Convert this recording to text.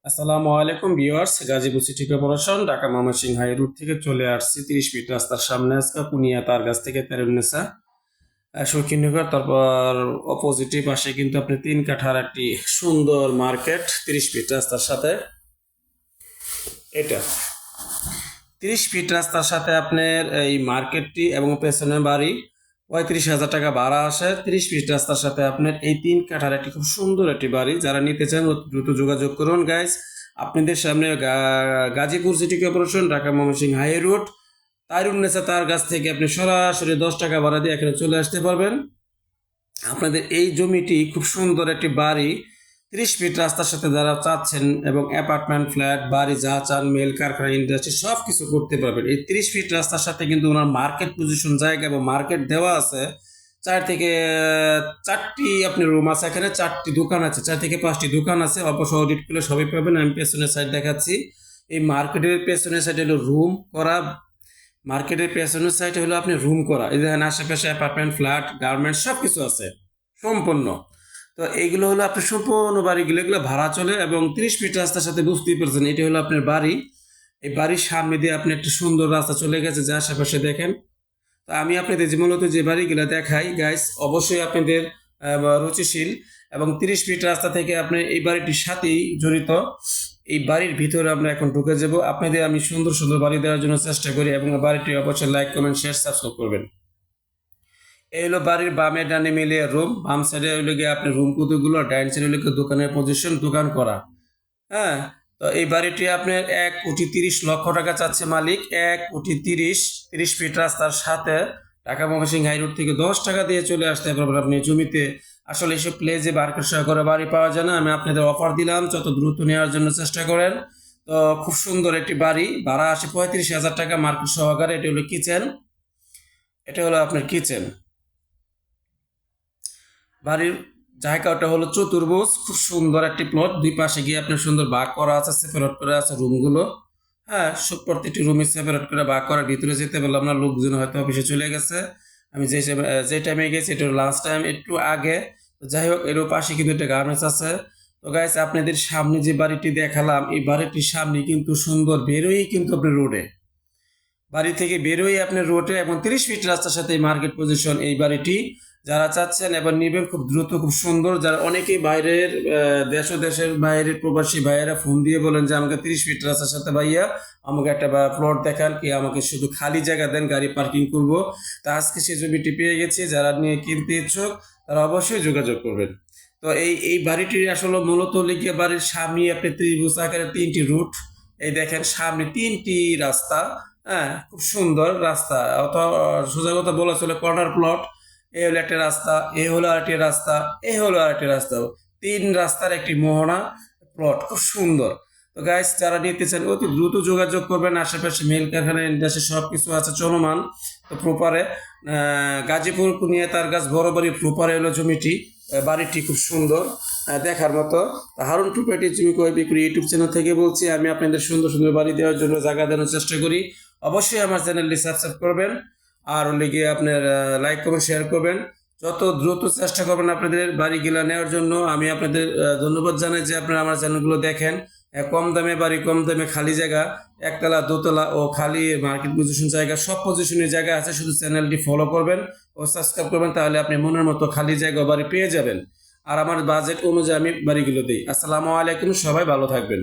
আসসালামু আলাইকুম viewers, Gazipur city corporation Dhaka Mymensingh high road থেকে চলে আসছি 30 ফিট রাস্তার সামনে আজকে কুনিয়া তার গাছ থেকে তেরুন্নেসা শৌখিনগর। তারপর অপোজিটে পাশে কিন্তু আপনি 3 কাঠার একটি সুন্দর মার্কেট 30 ফিট রাস্তার সাথে। এটা 30 ফিট রাস্তার সাথে আপনার এই মার্কেটটি এবং পেছনে বাড়ি 35,000 টাকা ভাড়া আসে। 30 ফিট রাস্তার সাথে আপনার এই 3 কাঠার একটি খুব সুন্দর একটি বাড়ি। যারা নিতে চান দ্রুত যোগাযোগ করুন গাইজ। আপনাদের সামনে Gazipur city corporation Dhaka Mymensingh high road Tairunnesa তার কাছ থেকে আপনি সরাসরি 10 টাকা ভাড়া দিয়ে এখানে চলে আসতে পারবেন। আপনাদের এই জমিটি খুব সুন্দর একটি বাড়ি 30 ফিট রাস্তার সাথে যারা চাচ্ছেন এবং অ্যাপার্টমেন্ট ফ্ল্যাট বাড়ি যা চান মেল কারখানা ইন্ডাস্ট্রি সব কিছু করতে পারবেন। এই 30 ফিট রাস্তার সাথে কিন্তু ওনার মার্কেট পজিশন জায়গা এবং মার্কেট দেওয়া আছে। 4 থেকে 4টি আপনি রুম আছে, এখানে 4টি দোকান আছে, 4 থেকে 5টি দোকান আছে। অল্প অডিট করলে সবই পাবেন। আমি পেছনের সাইড দেখাচ্ছি। এই মার্কেটের পেছনের সাইড হলো রুম করা, মার্কেটের পেছনের সাইডে হলো আপনি রুম করা। এই দেখেন আশেপাশে অ্যাপার্টমেন্ট ফ্ল্যাট গার্মেন্টস সব কিছু আছে সম্পূর্ণ। তো এইগুলো হলো আপনার সম্পূর্ণ বাড়িগুলো, এগুলো ভাড়া চলে এবং 30 ফিট রাস্তার সাথে বুঝতেই পারছেন এটা হলো আপনার বাড়ি। এই বাড়ির সামনে দিয়ে আপনি একটা সুন্দর রাস্তা চলে গেছে যে আশেপাশে দেখেন। তো আমি আপনাদের যে মূলত যে বাড়িগুলো দেখাই গাইস, অবশ্যই আপনাদের রুচিশীল এবং 30 ফিট রাস্তা থেকে আপনি এই বাড়িটির সাথেই জড়িত। এই বাড়ির ভিতরে আমরা এখন ঢুকে যাব। আপনাদের আমি সুন্দর সুন্দর বাড়ি দেওয়ার জন্য চেষ্টা করি এবং বাড়িটি অবশ্যই লাইক কমেন্ট শেয়ার সাবস্ক্রাইব করবেন। এই হলো বাড়ির বামে ডানে মিলিয়ে রুম, বাম সাইডে হইলে গিয়ে আপনি রুম কতগুলো, ডাইন সাইডে হইলে দোকানের পজিশন দোকান করা। হ্যাঁ, তো এই বাড়িটি আপনার 1,30,00,000 টাকা চাচ্ছে মালিক। 1,30,00,000, 30 ফিট রাস্তার সাথে ঢাকা ময়মনসিংহ হাই রোড থেকে 10 টাকা দিয়ে চলে আসতে পারবেন আপনি জমিতে। আসলে এইসব প্লেজে মার্কেট সহকারে বাড়ি পাওয়া যায় না। আমি আপনাদের অফার দিলাম, যত দ্রুত নেওয়ার জন্য চেষ্টা করেন। তো খুব সুন্দর একটি বাড়ি, ভাড়া আসে 35,000 টাকা মার্কেট সহকারে। এটা হলো কিচেন, এটা হলো আপনার কিচেন। বাড়ির জায়গাটা হলো চতুর্ভুজ, খুব সুন্দর একটি প্লট। দুই পাশে গিয়ে আপনার সুন্দর ভাগ করা আছে, সেপারেট করে আছে রুমগুলো। হ্যাঁ, সব প্রত্যেকটি রুমে সেপারেট করে ভাগ করার ভিতরে যেতে পারলাম না, লোকজন হয়তো অফিসে চলে গেছে। আমি যে টাইমে গেছি এটা লাঞ্চ টাইম, একটু আগে। তো যাই হোক, এর পাশে কিন্তু একটা গার্মেন্টস আছে। তো গাইস, আপনাদের সামনে যে বাড়িটি দেখালাম এই বাড়িটির সামনে কিন্তু সুন্দর বেরোই কিন্তু আপনি রোডে, বাড়ি থেকে বেরোই আপনার রোডে এবং 30 ফিট রাস্তার সাথে মার্কেট পজিশন এই বাড়িটি। যারা চাচ্ছেন এবার নেবেন খুব দ্রুত, খুব সুন্দর। যারা অনেকেই বাইরের দেশ ও দেশের বাইরের প্রবাসী ভাইয়েরা ফোন দিয়ে বলেন যে আমাকে 30 ফিট রাস্তার সাথে ভাইয়া আমাকে একটা প্লট দেখান, কি আমাকে শুধু খালি জায়গা দেন, গাড়ি পার্কিং করব। তা আজকে সেই জমিটি পেয়ে গেছি। যারা নিয়ে কিনতে ইচ্ছুক তারা অবশ্যই যোগাযোগ করবেন। তো এই বাড়িটির আসলে মূলত লিখে বাড়ির সামনে আপনি ত্রিভুজ আকারে 3টি রুট। এই দেখেন সামনে 3টি রাস্তা। হ্যাঁ, খুব সুন্দর রাস্তা। অথবা সোজা কথা বলা চলে কর্নার প্লট। এই হলো একটা রাস্তা, এই হলো আরেকটি রাস্তা, এই হলো আরেকটি রাস্তা। 3 রাস্তার একটি মোহনা প্লট, খুব সুন্দর। তো গাইস, যারা নিতে চান অতি দ্রুত যোগাযোগ করবেন। আশেপাশে মেল কারখানা ইন্ডাস্ট্রি সব কিছু আছে চলমান। তো প্রপারে গাজীপুর কুনিয়া তার গাছ বড় বাড়ি প্রপারে হলো জমিটি। বাড়িটি খুব সুন্দর, দেখার মতো। হারুন প্রপার্টি জমি ক্রয় বিক্রি ইউটিউব চ্যানেল থেকে বলছি। আমি আপনাদের সুন্দর সুন্দর বাড়ি দেওয়ার জন্য জায়গা দেওয়ার চেষ্টা করি। অবশ্যই আমার চ্যানেলটি সাবস্ক্রাইব করবেন আর হলে গিয়ে আপনার লাইক করবেন, শেয়ার করবেন। যত দ্রুত চেষ্টা করবেন আপনাদের বাড়িগুলো নেওয়ার জন্য। আমি আপনাদের ধন্যবাদ জানাই যে আপনারা আমার চ্যানেলগুলো দেখেন। কম দামে বাড়ি, কম দামে খালি জায়গা, একতলা দোতলা ও খালি মার্কেট পজিশন জায়গা, সব পজিশনের জায়গা আছে। শুধু চ্যানেলটি ফলো করবেন ও সাবস্ক্রাইব করবেন, তাহলে আপনি মনের মতো খালি জায়গা বাড়ি পেয়ে যাবেন। আর আমার বাজেট অনুযায়ী আমি বাড়িগুলো দিই। আসসালামু আলাইকুম, সবাই ভালো থাকবেন।